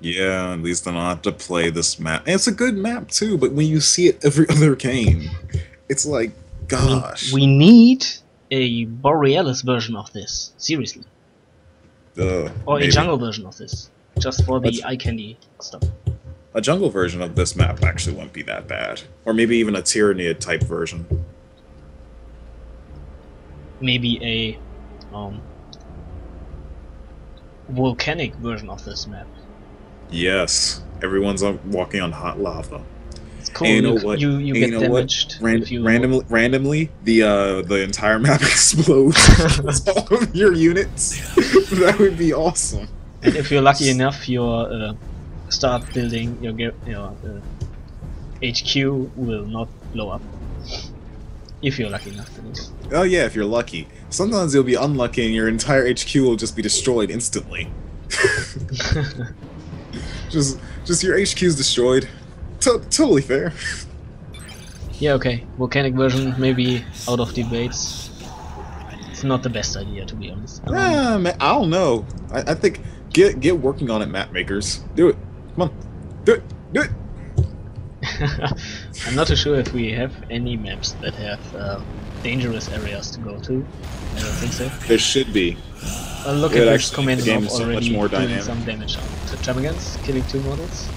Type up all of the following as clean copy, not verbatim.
Yeah, at least I don't have to play this map. And it's a good map too, but when you see it every other game, it's like, I mean, gosh. we need a Borealis version of this, seriously. Or a Maybe. jungle version of this, just for the eye candy stuff. A jungle version of this map actually wouldn't be that bad. Or maybe even a Tyrannid type version. Maybe a volcanic version of this map. Yes. Everyone's walking on hot lava. It's cool. And you know what? You get damaged. Randomly, the entire map explodes. All of your units. That would be awesome. And if you're lucky enough, your start building your HQ will not blow up. If you're lucky enough, at least. Oh yeah, if you're lucky. Sometimes you'll be unlucky and your entire HQ will just be destroyed instantly. just your HQ's destroyed. Totally fair. Yeah, okay. Volcanic version maybe out of debates. It's not the best idea, to be honest. Man, I don't know. I think get working on it, map makers. Do it. Come on. Do it. Do it. I'm not too sure if we have any maps that have dangerous areas to go to. I don't think so. There should be. Look at this Kommando Nob so already much more doing dynamic. some damage on Extravagance, killing 2 models.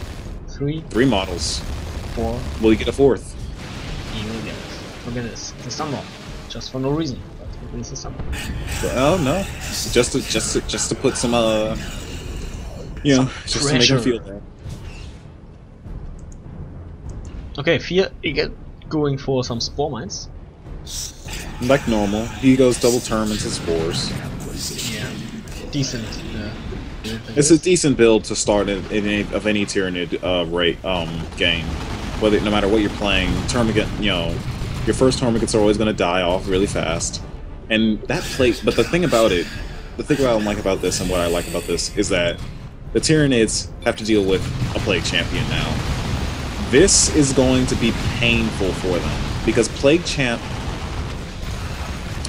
3 models. 4. Will you get a 4th? You will get it. Look at this. It's a stun bomb. Just for no reason. But it is a stun bomb. Oh no. Just to put some you know, just to make him feel that. Okay, Fear again going for some spore mines. Like normal, he goes double term into spores. Yeah, decent. It's a decent build to start of any Tyrannid game. Whether no matter what you're playing, Termagant, you know, your first Termagants are always going to die off really fast. And that plate, but the thing about I like about this and what I like about this is that the Tyrannids have to deal with a Plague Champion now. This is going to be painful for them because Plague Champ,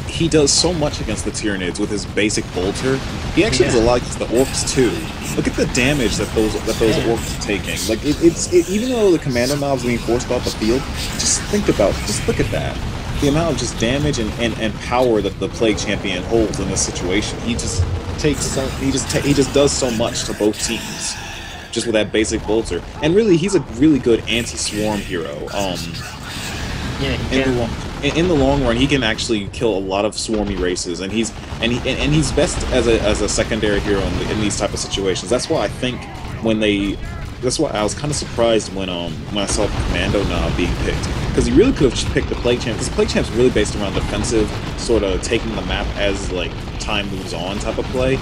he does so much against the Tyranids with his basic bolter. He actually does a lot against the orcs too. Look at the damage that those orcs are taking. Like even though the Kommando Nob's being forced off the field, just look at that. The amount of just damage and power that the Plague Champion holds in this situation. He just does so much to both teams. Just with that basic bolter. And really he's a really good anti-swarm hero. In the long run, he can actually kill a lot of swarmy races, and he's best as a secondary hero in these type of situations. That's why I think that's why I was kind of surprised when I saw Kommando Nob being picked, because he really could have picked the Plague Champ, because the Plague Champ's really based around defensive, sort of taking the map as like time moves on type of play.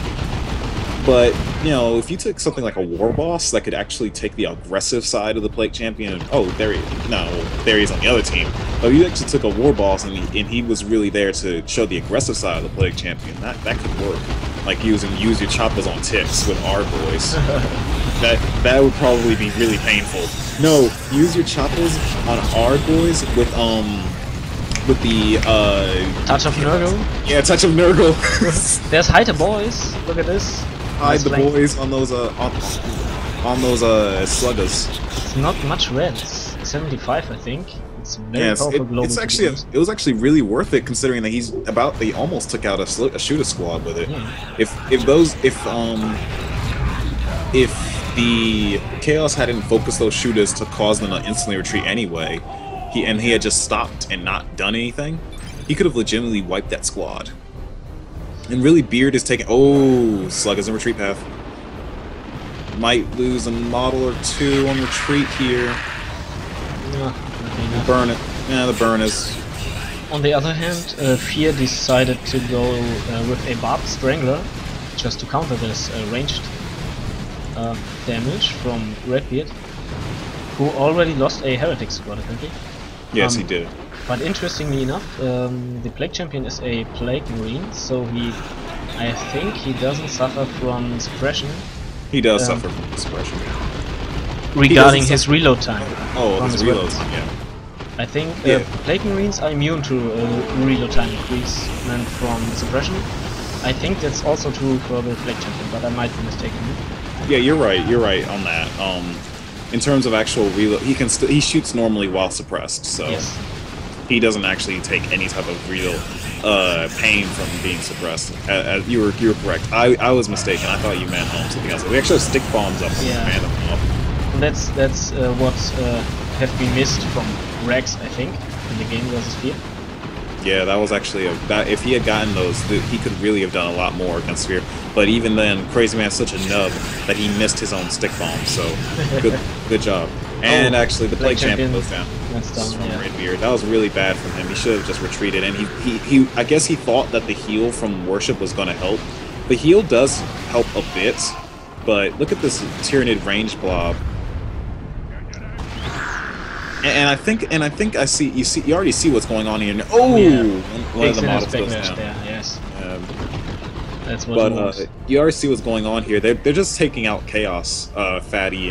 But, you know, if you took something like a Warboss that could actually take the aggressive side of the Plague Champion, there he is on the other team. But if you actually took a Warboss and he was really there to show the aggressive side of the Plague Champion, that could work. Like use your choppers on ticks with our boys. that would probably be really painful. No, use your choppers on our boys with the Touch of Nurgle? Yeah, Touch of Nurgle. There's Hide boys. Look at this. Hide the boys on those sluggers. It's not much red. It's 75, I think. It's very powerful global. It was actually really worth it considering that they almost took out a shooter squad with it. Yeah. If the Chaos hadn't focused those shooters to cause them to instantly retreat anyway, he had just stopped and not done anything, he could have legitimately wiped that squad. And really, Beard is taking... Oh, Slug is in retreat path. Might lose a model or 2 on retreat here. Burn it. Yeah, the burn is... On the other hand, Fear decided to go with a Barbed Strangler, just to counter this ranged damage from Redbeard, who already lost a Heretic squad, I think. Yes, he did. But interestingly enough, the Plague Champion is a Plague Marine, so I think he doesn't suffer from suppression. He does suffer from suppression. Regarding his reload time. Oh, his reload time, yeah. I think Plague Marines are immune to reload time increase from suppression. I think that's also true for the Plague Champion, but I might be mistaken. Yeah, you're right. You're right on that. In terms of actual reload, he shoots normally while suppressed, so Yes. he doesn't actually take any type of real pain from being suppressed. You were correct. I was mistaken. I thought you meant something else. We actually have stick bombs up. Yeah. And that's what have been missed from Rex, I think, in the game versus Fear. Yeah, that was actually if he had gotten those, he could really have done a lot more against Sphere. But even then, Crazyman's such a nub that he missed his own stick bomb. So good job. And actually, the Plague Champion goes down. That's down. From Yeah. Redbeard. That was really bad from him. He should have just retreated. And he I guess he thought that the heal from Worship was going to help. The heal does help a bit, but look at this Tyrannid range blob. And I think I see you already see what's going on here. Oh, yeah. One of the models goes down. There, yes. That's what. But you already see what's going on here. They're just taking out Chaos. PhatE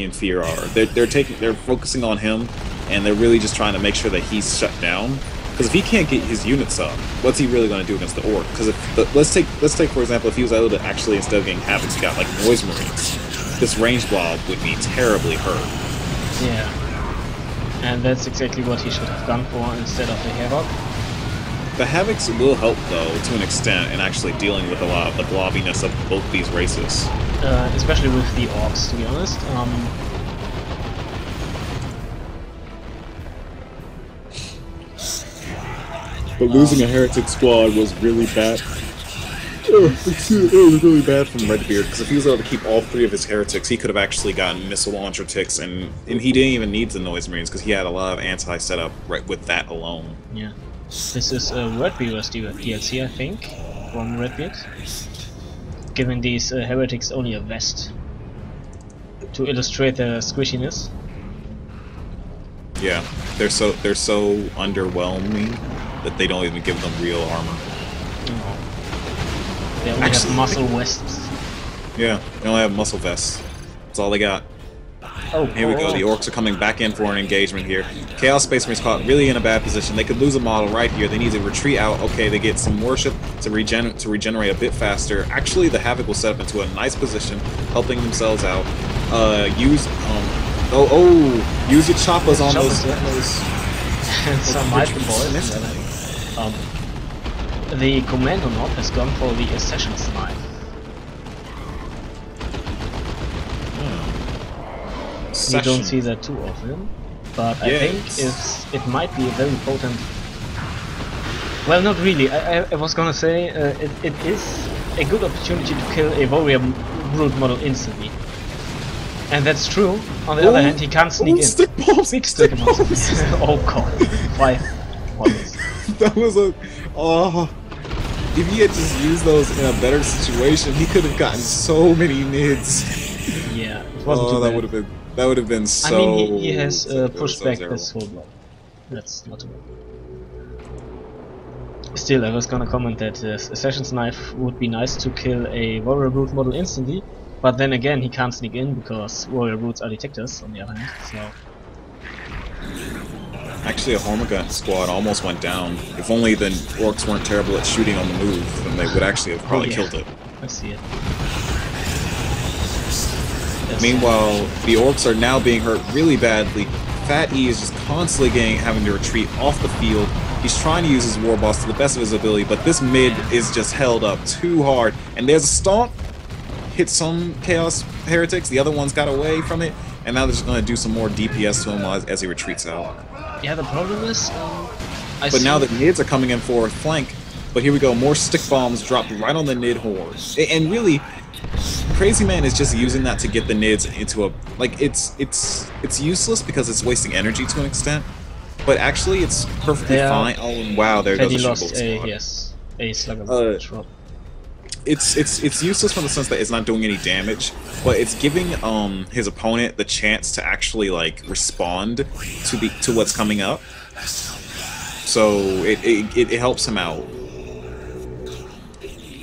and Fear are. They're focusing on him, and they're really just trying to make sure that he's shut down. Because if he can't get his units up, what's he really going to do against the Orc? Because let's take for example, if he was able to actually, instead of getting Havoc, he got like Noise Marines, this range blob would be terribly hurt. Yeah, and that's exactly what he should have gone for instead of the Havoc. The Havocs will help, though, to an extent, in actually dealing with a lot of the blobbiness of both these races. Especially with the Orcs, to be honest. But losing a Heretic squad was really bad. It was really bad from Redbeard, because if he was able to keep all 3 of his Heretics, he could have actually gotten missile launcher ticks, and he didn't even need the Noise Marines, because he had a lot of anti-setup right with that alone. Yeah. This is Redbeard's DLC, I think, from Redbeard. Giving these heretics only a vest to illustrate their squishiness. Yeah, they're so underwhelming that they don't even give them real armor. Oh. They only have muscle vests. Yeah, they only have muscle vests. That's all they got. Oh, here we go. The Orcs are coming back in for an engagement here. Chaos Space Marines caught really in a bad position. They could lose a model right here. They need to retreat out. Okay, they get some Worship to regenerate a bit faster. Actually, the Havoc will set up into a nice position, helping themselves out. Use your choppers on those. Some Mighty Boys. The Kommando Nob has gone for the Accession's Knife. You don't see that too often, but I think it might be a very potent. Well, not really. I was gonna say it is a good opportunity to kill a warrior brute model instantly, and that's true. On the other hand, he can't sneak in. Stick bombs! Big stick bombs! Oh god! 5 models. That was a if he had just used those in a better situation, he could have gotten so many nids. Yeah, it wasn't too bad. That would have been so... I mean, he has pushed back this whole block. That's not too bad. Still, I was gonna comment that Assassin's Knife would be nice to kill a Warrior Brute model instantly, but then again, he can't sneak in because Warrior Brutes are detectors, on the other hand, so... Actually, a Hormigant squad almost went down. If only the Orcs weren't terrible at shooting on the move, then they would actually have probably killed it. I see it. Meanwhile, the Orcs are now being hurt really badly. PhatE is just constantly having to retreat off the field. He's trying to use his Warboss to the best of his ability, but this mid is just held up too hard. And there's a stomp. Hit some Chaos Heretics. The other ones got away from it. And now they're just going to do some more DPS to him as he retreats out. Yeah, the problem is... but now the Nids are coming in for a flank. But here we go. More stick bombs dropped right on the Nid horde. And really... Crazyman is just using that to get the Nids into a... Like, it's useless because it's wasting energy to an extent, but actually it's perfectly fine. Oh, wow, there goes the lost a slugger drop. It's useless from the sense that it's not doing any damage, but it's giving his opponent the chance to actually, like, respond to what's coming up. So it helps him out.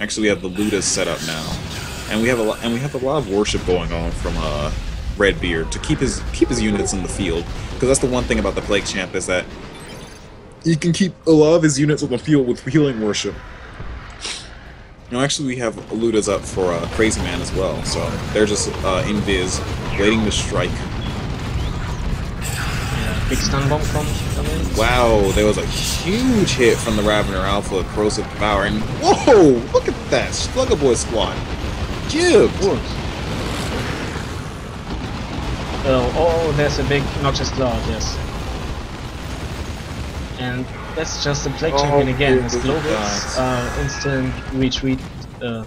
Actually, we have the Ludas set up now. And we have a lot of worship going on from Redbeard to keep his units in the field, because that's the one thing about the Plague Champ is that he can keep a lot of his units on the field with healing worship. No, actually, we have Ludas up for Crazyman as well, so they're just invis, waiting to strike. Yeah, big stun bomb from coming. Wow, there was a huge hit from the Ravener Alpha, Corrosive Power, and whoa! Look at that! Slugger Boy squad! Jibbed! Oh, there's a big noxious cloud, yes. And that's just the Plague Champion again. His globals are instant retreat. Yeah,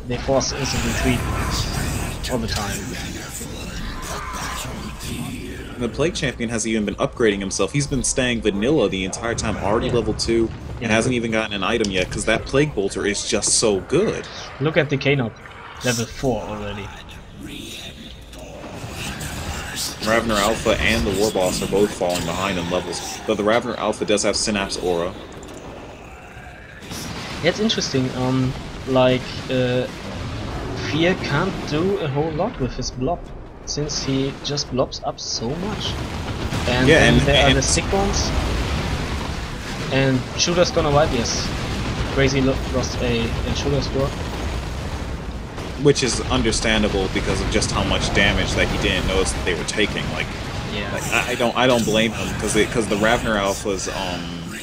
they force instant retreat all the time. The Plague Champion hasn't even been upgrading himself. He's been staying vanilla the entire time, already level 2, and hasn't even gotten an item yet, because that Plague Bolter is just so good. Look at the Nob, level 4 already. Ravener Alpha and the Warboss are both falling behind in levels, though the Ravener Alpha does have Synapse Aura. Yeah, it's interesting, like, Fear can't do a whole lot with his blob, since he just blobs up so much. And yeah, then there are the stick bombs, and Shooter's gonna wipe, yes. Crazy lost a Shooter score. Which is understandable because of just how much damage that he didn't notice that they were taking. Like I don't blame him because the Ravener Alpha's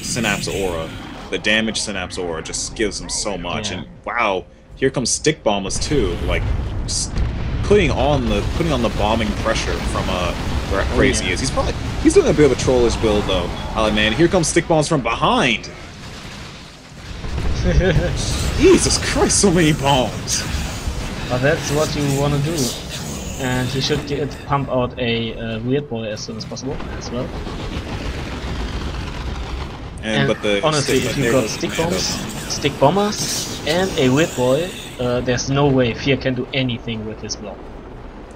Synapse Aura, the damage Synapse Aura, just gives him so much. And wow, here comes Stick Bombers too, like just putting on the bombing pressure from Crazy is. He's doing a bit of a trollish build though. Oh man, here comes Stick Bombs from behind. Jesus Christ, so many bombs. But that's what you want to do, and he should pump out a Weird Boy as soon as possible as well. But honestly, if you got stick bombs, stick bombers, and a Weird Boy, there's no way Fear can do anything with his block.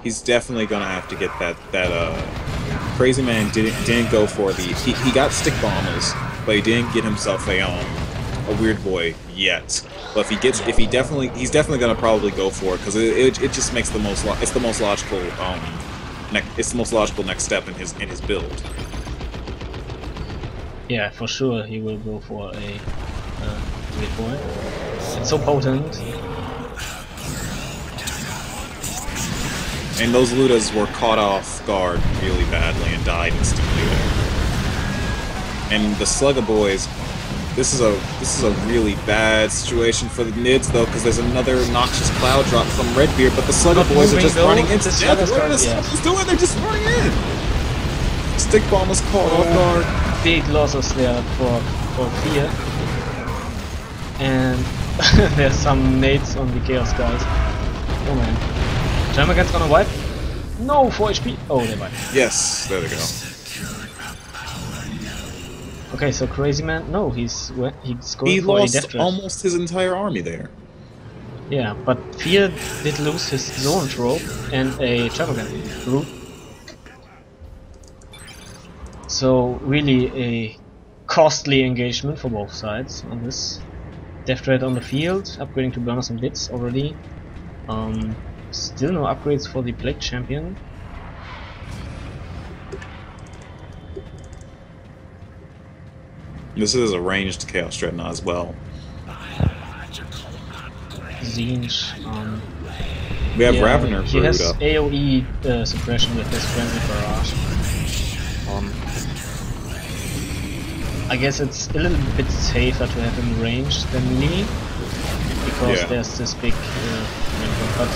He's definitely gonna have to get that Crazyman didn't go for the he got stick bombers, but he didn't get himself a Weird Boy yet. But he's definitely gonna probably go for it because it just makes the most logical next step in his build. Yeah, for sure he will go for a Weird Boy. It's so potent. And those Ludas were caught off guard really badly and died instantly there. And the Slugger Boys. This is a really bad situation for the Nids though, because there's another noxious cloud drop from Redbeard, but the Slugger Boys are just running into death. What are the Sluggers doing? They're just running in. Stick Bomb is caught off guard. Big losses there for Fear, and there's some nades on the Chaos guys. Oh man, Termagant's gonna wipe. No, 4 HP. Oh, they wipe. Yes, there they go. Okay, so Crazyman, no, he's going he for lost a death almost his entire army there. Yeah, but Fear did lose his Zone Trope and a Termagant root. So really a costly engagement for both sides on this. Death Threat on the field, upgrading to burn some bits already. Still no upgrades for the Plague Champion. This is a ranged Chaos Dreadnought as well. Zinj, we have Ravener he has up. AoE suppression with his Frenzy Barrage. I guess it's a little bit safer to have him ranged than me, because there's this big but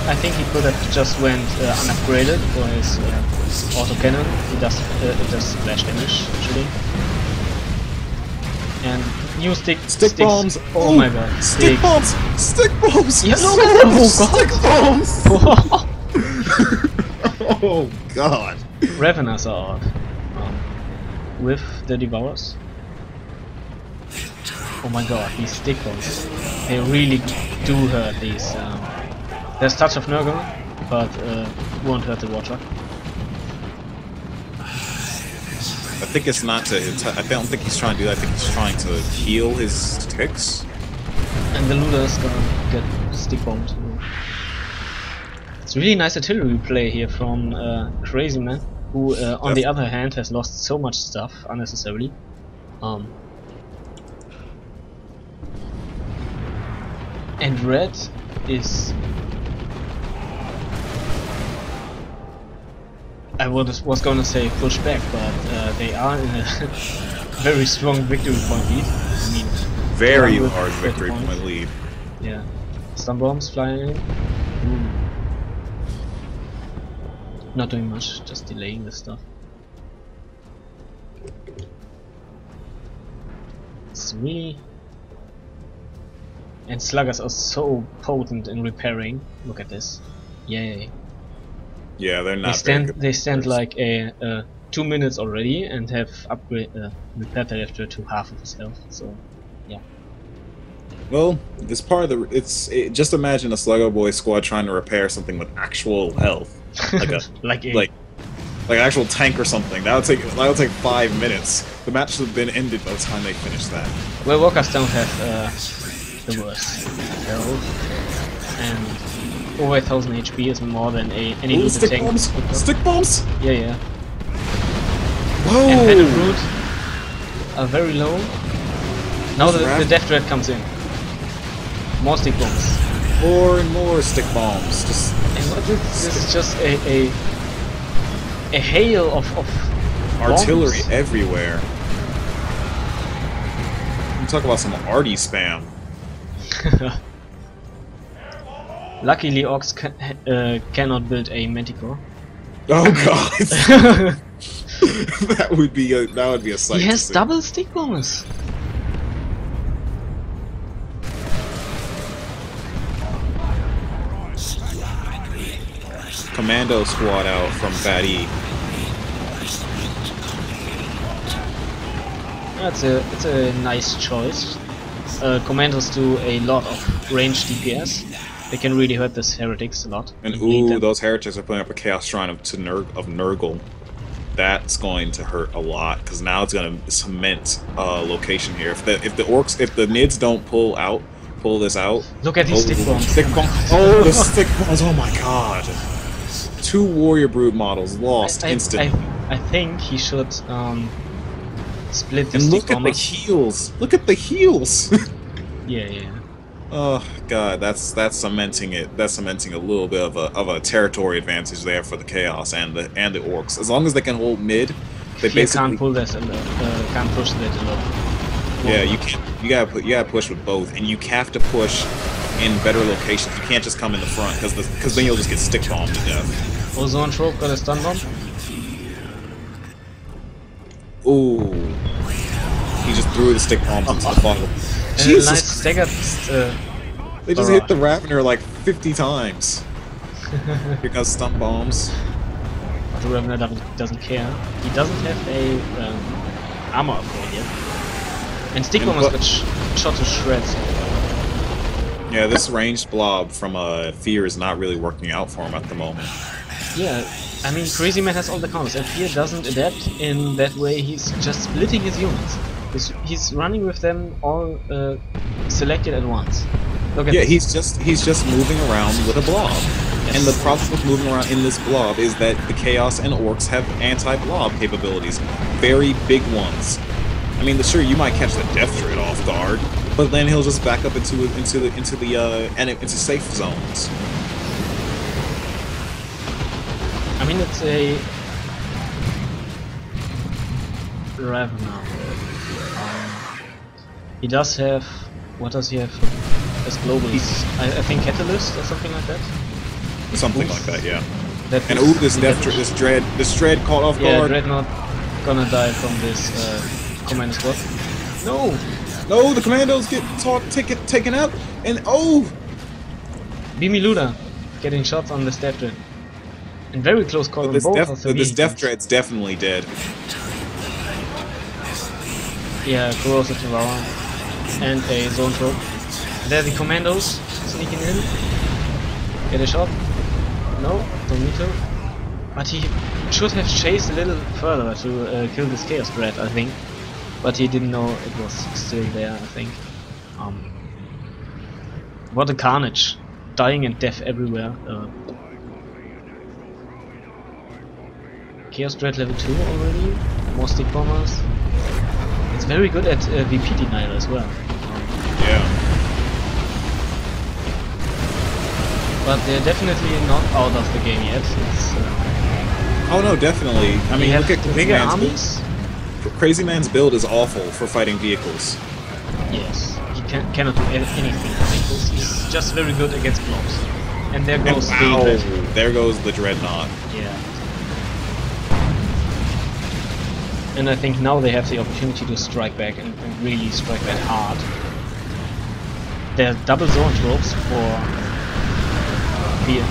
I think he could have just went unupgraded for his autocannon. It does splash damage actually. And new stick bombs. Oh my god. Stick bombs. Stick bombs. Yes. Stick bombs. Oh god. Raveners are out. With the Devourers. Oh my god, these stick bombs. They really do hurt these. There's touch of Nurgle, but won't hurt the Watcher. I think it's not to. I don't think he's trying to do that. I think he's trying to heal his ticks. And the Luda's gonna get stick bombed. It's really nice artillery play here from Crazyman, who on the other hand has lost so much stuff unnecessarily. And red is... I was gonna say push back, but they are in a very strong victory point lead. I mean, very large victory point lead. Yeah. Stun bombs flying in. Not doing much, just delaying the stuff. 3. And sluggers are so potent in repairing. Look at this. Yay. Yeah, they're not. They stand like a 2 minutes already and have repaired their after to half of his health. So, yeah. Well, it's part of the. Just imagine a Sluggo Boy squad trying to repair something with actual health, like a like an actual tank or something. That would take 5 minutes. The match should have been ended by the time they finished that. Well, walkers don't have the worst health, and over 1000 HP is more than any looted stick tank. Bombs! Stick bombs! Yeah, yeah. Whoa! And Venom Root are very low. Now the Death Dread comes in. More stick bombs. More and more stick bombs. Just and this is just a hail of artillery bombs everywhere. You talk about some arty spam. Luckily, Orcs cannot build a Manticore. Oh god! that would be a sight. He has double stick bombs. Commando squad out from PhatE. It's a nice choice. Commandos do a lot of range DPS. They can really hurt this heretics a lot. And ooh, those heretics are putting up a Chaos Shrine of Nurgle. That's going to hurt a lot because now it's going to cement location here. If the Nids don't pull this out. Look at these stick bombs. Oh, the stick bombs! Oh my god! 2 Warrior Brute models lost instantly. I think he should split the and stick look at the heals. Look at the heals. Yeah, yeah. Oh god, that's cementing it. That's cementing a little bit of a territory advantage there for the Chaos and the Orcs. As long as they can hold mid, they basically can't pull this and can't push that alone. Yeah, you can't. You gotta push with both, and you have to push in better locations. You can't just come in the front because then you'll just get stick bombed to death. Ozone Trope got a stun bomb. Ooh, he just threw the stick bombs into the funnel. Jesus, nice staggered. They just hit the Ravener like 50 times. Here comes stun bombs. But the Ravener doesn't care. He doesn't have a armor upgrade yet. And stick bombs got shot to shreds. Yeah, this ranged blob from Fear is not really working out for him at the moment. Yeah, I mean, Crazyman has all the counters, and Fear doesn't adapt in that way. He's just splitting his units. He's running with them all selected at once. Look at this. he's just moving around with a blob. Yes. And the problem with moving around in this blob is that the Chaos and Orcs have anti-blob capabilities, very big ones. I mean, sure, you might catch the Death Dread off guard, but then he'll just back up into safe zones. I mean, it's a Ravener. He does have. What does he have as globally? I think Catalyst or something like that. Something like that, yeah. And ooh, this Dread caught off guard. Yeah, Dreadnought gonna die from this command squad. No! No, the commandos get taken out, and oh! Beamy Luda getting shots on this Death Dread. And very close call on both. This Death Dread's definitely dead. Yeah, Corrosive Devour. And a Zone Trope. There the commandos sneaking in. Get a shot. No, don't need to. But he should have chased a little further to kill this Chaos Dread, I think. But he didn't know it was still there, I think. What a carnage. Dying and death everywhere. Chaos Dread level 2 already. More stick bombers. It's very good at VP denial as well. Yeah. but they're definitely not out of the game yet. It's, oh no, definitely. I mean, look at bigger armies. Crazyman's build is awful for fighting vehicles. Yes, he cannot do anything with vehicles. He's just very good against blobs. And there goes there goes the Dreadnought. Yeah. And I think now they have the opportunity to strike back and really strike back hard. There are double zone tropes for Fear.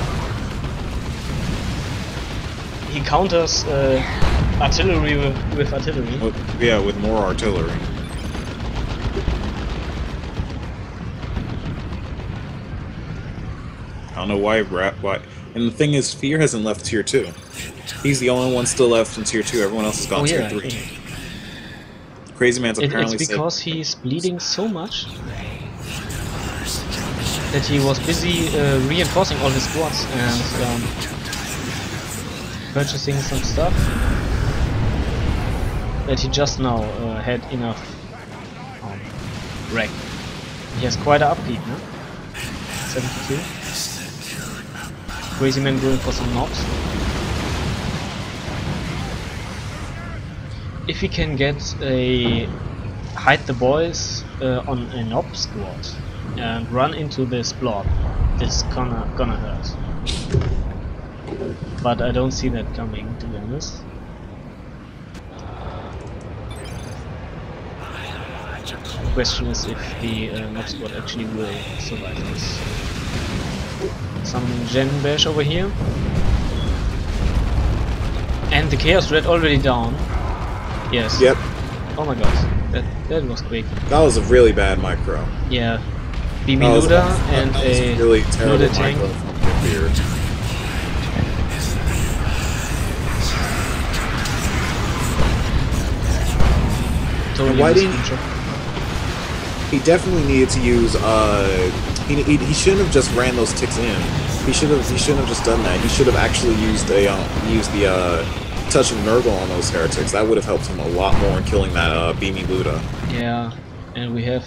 He counters artillery with artillery. Yeah, with more artillery. I don't know why. And the thing is, Fear hasn't left tier 2. He's the only one still left in tier 2. Everyone else has gone tier 3. Yeah. Crazyman's apparently it's because he's bleeding so much that he was busy reinforcing all his squads and purchasing some stuff that he just now had enough wreck. He has quite an upkeep, no? 72. Crazyman going for some knobs. If he can get a hide the boys on a knob squad and run into this blob, this gonna hurt. But I don't see that coming, to be honest. The question is if the knob squad actually will survive this. Some Gen Bash over here. And the Chaos Red already down. Yes. Yep. Oh my god, that was quick. That was a really bad micro. Yeah. BB Luda and a really terrible Luda tank. Micro from Fear. Totally why didn't he definitely needed to use he shouldn't have just ran those ticks in. He shouldn't have just done that. He should have actually used the touch of Nurgle on those heretics. That would have helped him a lot more in killing that Beamy Luda. Yeah, and we had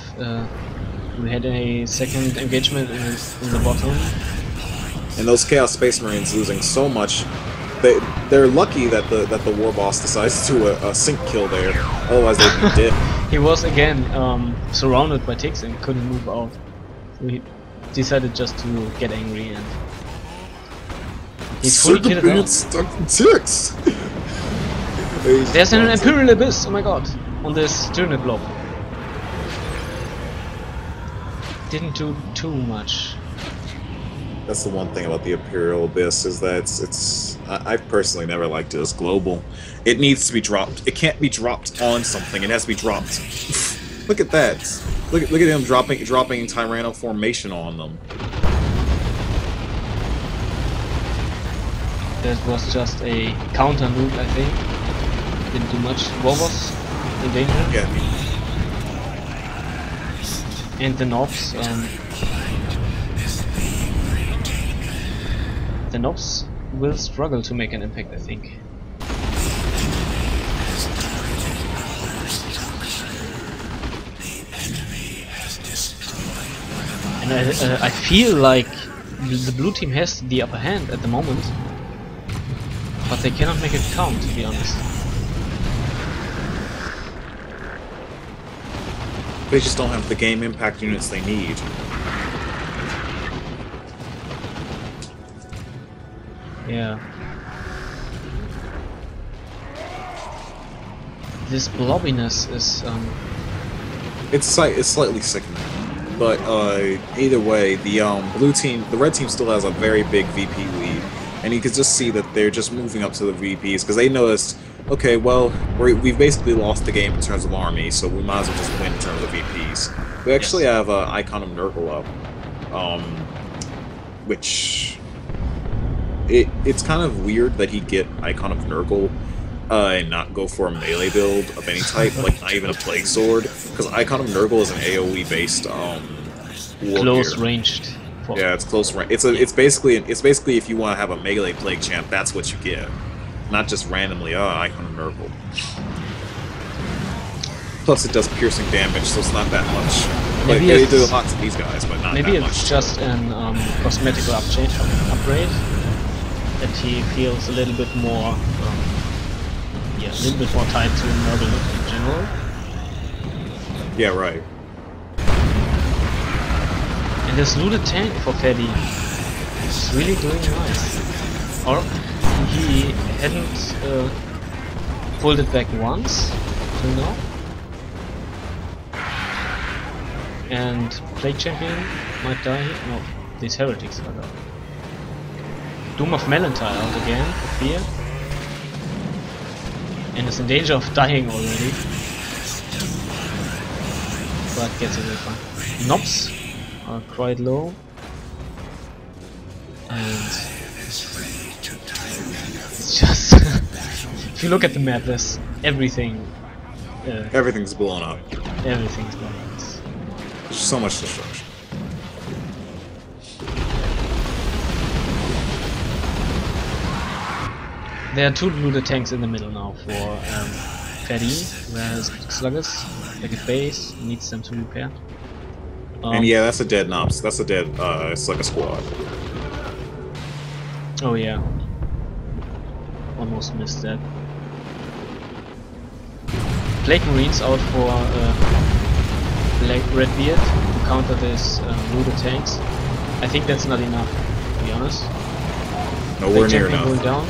a second engagement in the bottom. And those Chaos Space Marines losing so much. They're lucky that the Warboss decides to do a sync kill there. Otherwise they'd be dead. He was again surrounded by ticks and couldn't move out. So he decided just to get angry and he's fully kitted out. Stuck in ticks. There's an Imperial Abyss, oh my god, on this Tyrannid blob. Didn't do too much. That's the one thing about the Imperial Abyss is that I've personally never liked it as global. It needs to be dropped. It can't be dropped on something. It has to be dropped. Look at that. Look at him dropping Tyranno formation on them. That was just a counter move, I think. Didn't do much. Warboss in danger. Yeah. And the knobs. The knobs will struggle to make an impact, I think. And I feel like the blue team has the upper hand at the moment, but they cannot make it count, to be honest. They just don't have the game impact units they need. Yeah. This blobbiness is it's slightly sickening, but either way, the red team still has a very big VP lead, and you can just see that they're just moving up to the VPs because they noticed, okay, well, we've basically lost the game in terms of army, so we might as well just win in terms of VPs. We actually have Icon of Nurgle up, which it's kind of weird that he'd get Icon of Nurgle and not go for a melee build of any type, like not even a Plague Sword, because Icon of Nurgle is an AoE based close ranged. Yeah, it's close range. It's basically if you want to have a melee Plague Champ, that's what you get, not just randomly Icon of Nurgle. Plus it does piercing damage, so it's not that much. But they do a lot to these guys, but not maybe that much. It's just an cosmetic upgrade that he feels a little bit more, yeah, a little bit more tied to Nob in general. Yeah, right. And this looted tank for PhatE is really doing nice. Or he hadn't pulled it back once till now. And Plague Champion might die here. No, these heretics are down. Doom of Milty out again, for fear. And is in danger of dying already. But gets away fine. Nobs are quite low. And it's just if you look at the map, there's everything. Everything's blown up. Everything's blown up. There's so much destruction. There are 2 looted tanks in the middle now for PhatE, whereas Sluggers, like a base, needs them to repair. And yeah, that's a dead Nobs. That's a dead, it's like a squad. Oh yeah. Almost missed that. Plague Marines out for Redbeard to counter this looted tanks. I think that's not enough, to be honest. Nowhere near enough. Going down.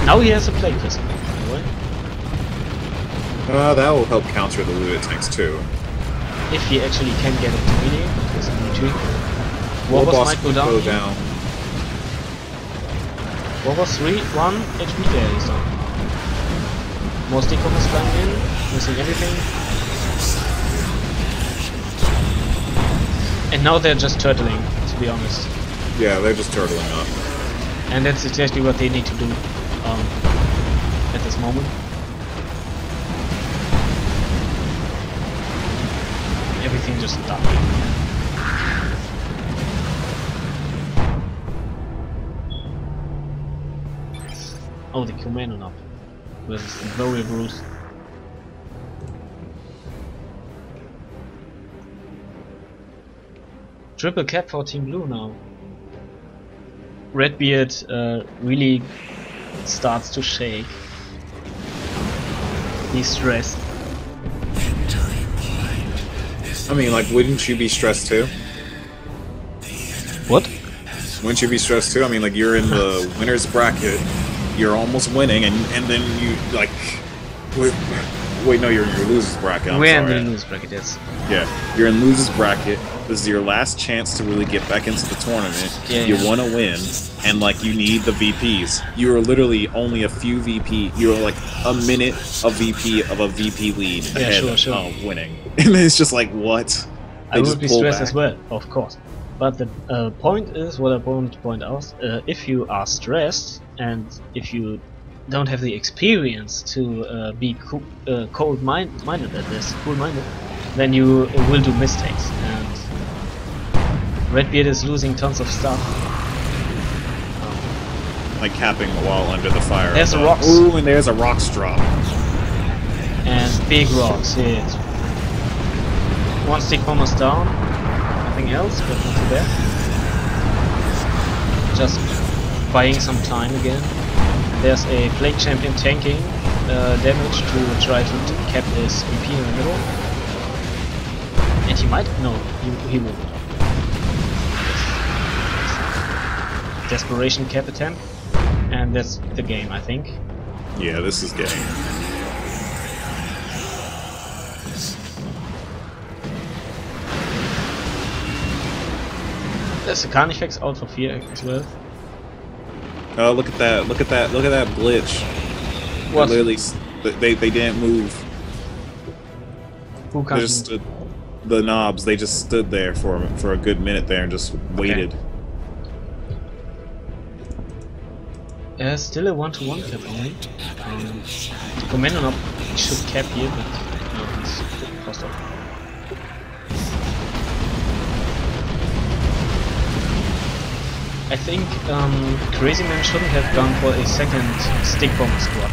Now he has a Plague Fist, by the way. That will help counter the looted tanks too. If he actually can get it to melee, because Warboss might go down. Warboss 1 HP there, he's done. More stick bombers flying in, missing everything. And now they're just turtling, to be honest. Yeah, they're just turtling up. And that's exactly what they need to do at this moment. Everything just died. Oh, the Kommando Nob versus the Glory Brute. Triple cap for Team Blue now. Redbeard really starts to shake. He's stressed. I mean, like, wouldn't you be stressed too? What? Wouldn't you be stressed too? I mean, like, you're in the winner's bracket, you're almost winning, and then you, like... Wait, no, you're in your loser's bracket. We're in the loser's bracket, yes. Yeah, you're in loser's bracket. This is your last chance to really get back into the tournament. Yeah, you want to win, and like you need the VPs. You are literally only a few VP. You're like a minute of VP of a VP lead ahead of winning. And it's just like, what? I would be stressed as well, of course. But the point is, what I want to point out: if you are stressed and if you don't have the experience to be cold-minded at this, cool-minded, then you will do mistakes. And Redbeard is losing tons of stuff. Like capping while under the fire. There's a rocks. Ooh, and there's a rocks drop. And big rocks hit. One stick bomber's down. Nothing else, but not too bad. Just buying some time again. There's a Plague Champion tanking damage to try to cap this VP in the middle. And he might? No, he won't. Desperation cap attempt. And that's the game, I think. Yeah, this is game. There's a Carnifex out for fear as well. Oh, look at that! Look at that! Look at that glitch! What? Literally, they didn't move. Who can't? Just the Nobs. They just stood there for a good minute there and just waited. Still a 1-to-1 cap only. Kommando Nob should cap here, but no, he's crossed off. I think Crazyman shouldn't have gone for a second stick bomb squad.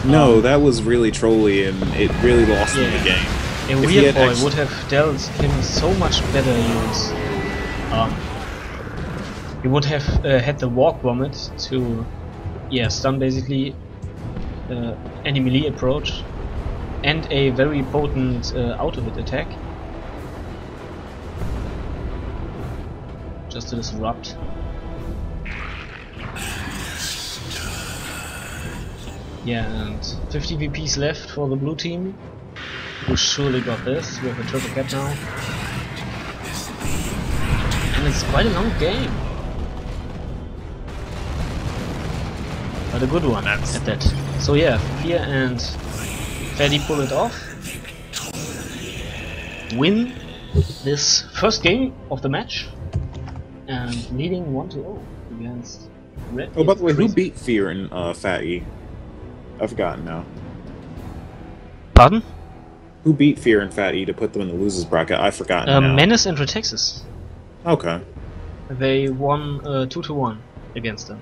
No, that was really trolly and it really lost him the game. A Weird Boy would have dealt him so much better use. He would have had the Walk Vomit to, stun basically any melee approach, and a very potent out-of-it attack. Just to disrupt. Yeah, and 50 VPs left for the blue team, who surely got this with a triple cap now. And it's quite a long game. But a good one at that. So yeah, Fear and PhatE pull it off. Win this first game of the match. And leading 1-0 against Red. Oh, by the way, who beat Fear and PhatE? I've forgotten now. Pardon? Who beat Fear and PhatE to put them in the losers bracket? I've forgotten now. Menace and Texas. Okay. They won 2-1 against them.